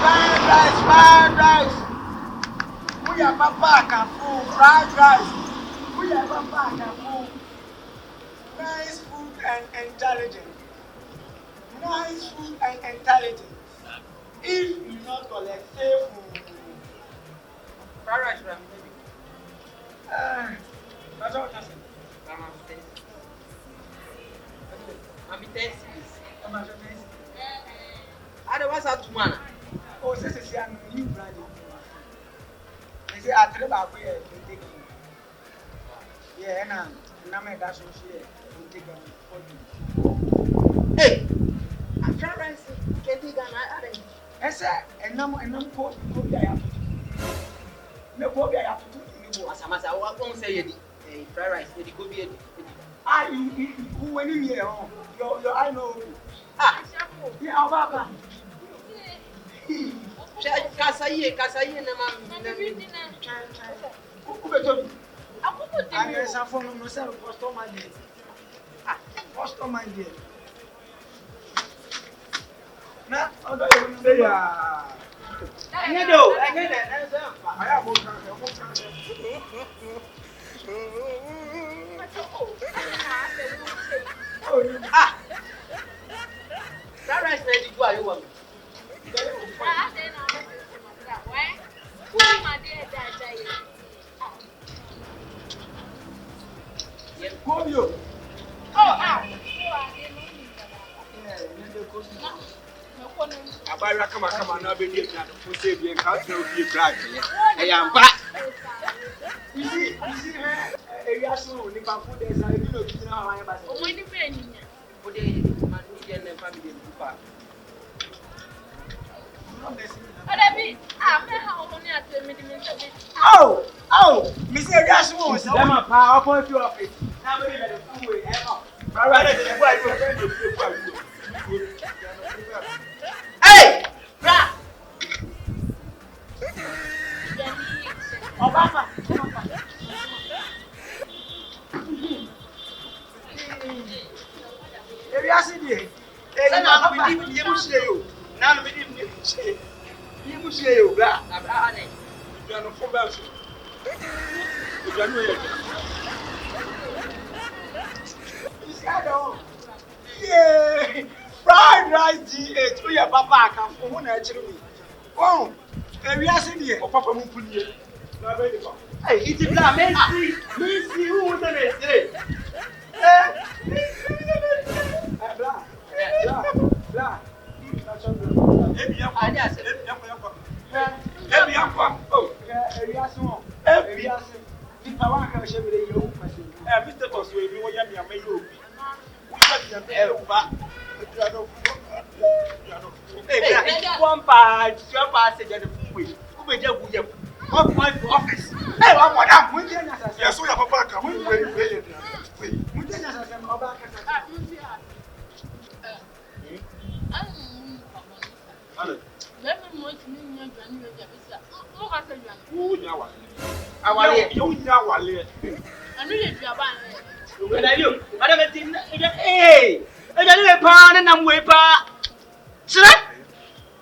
Fried rice. We are papa can food, fried rice. We are papa can food. Nice food and intelligent. Nice food and intelligent. If you not collect safe food. Fried rice, maybe. That's what I said. I'm intense. I'm not sure. I don't want to man. Oh, this is a new brand. They say I tell about where you take it. Yeah, and I'm a dash of share. You take it for you. Hey, I'm trying to get it done. I said, and I'm poor. I have to do. No, I have to do. As I won't say it. Fried rice, it could be it. Ah, who went in here? Your I know. Ah, yeah, Baba. Kasaye, I guess I follow myself first on my day. First on my day. Now, I don't say, I know, I get it. I have one fried rice, ready to go. You want Kobio. Abara come na be dey na for say be can tell you cry. I am back. You see area so ni pa food there say you know kitin how I am back. O mo ni be ni. for the man who get the family in Kupa? Oh, Mr. Gasmo, so I'm a power point to office. Now, we let it do it. Hey! Obama! If you are sitting here, now we didn't say you say you black. You are not for bells. You are not. Yeah, fried rice GH. We are papa can for one actually. Oh, we are sitting here. Papa won't put you. Hey, it's black. Messi, who would say? Black.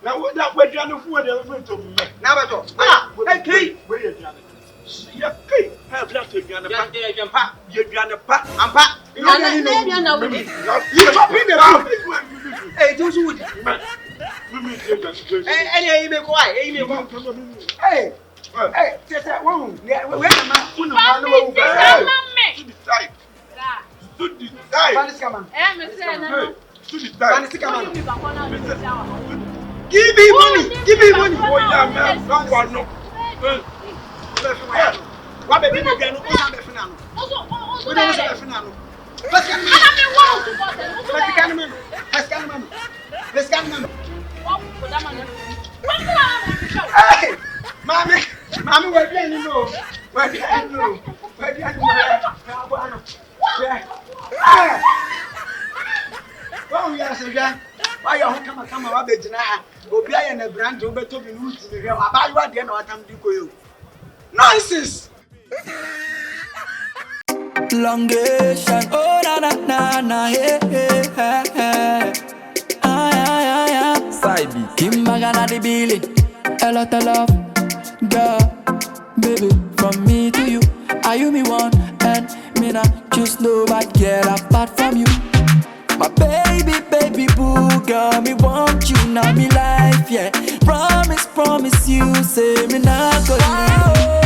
Now what that we're trying to food to me. Now hey, where you trying to? Yeah, hey, have left to Ghana. You're gonna pack and pack. You know, you popping the hey, those who would. Hey, you may go. Hey, hey, just that one. Yeah, where am I? To the side. To the side. Come on. To the side. Give me money. Oh yeah, man. No. What baby me get no be finano. We don't say finano. Let's get Hey, mommy, we're playing no. We're playing no. Oh yes, again. Why you come about the Jana? Obia and a brand over to be roots in the real about what they know what I'm doing. Nonsense! Longation, oh na, yeah. Side beat. Kim Magana the billing, a lot of love, girl, baby, from me to you. Are you me one and me not choose nobody girl apart from you? My baby, baby boo, girl, me want you now, me life, yeah. Promise, promise you, say me not gonna leave.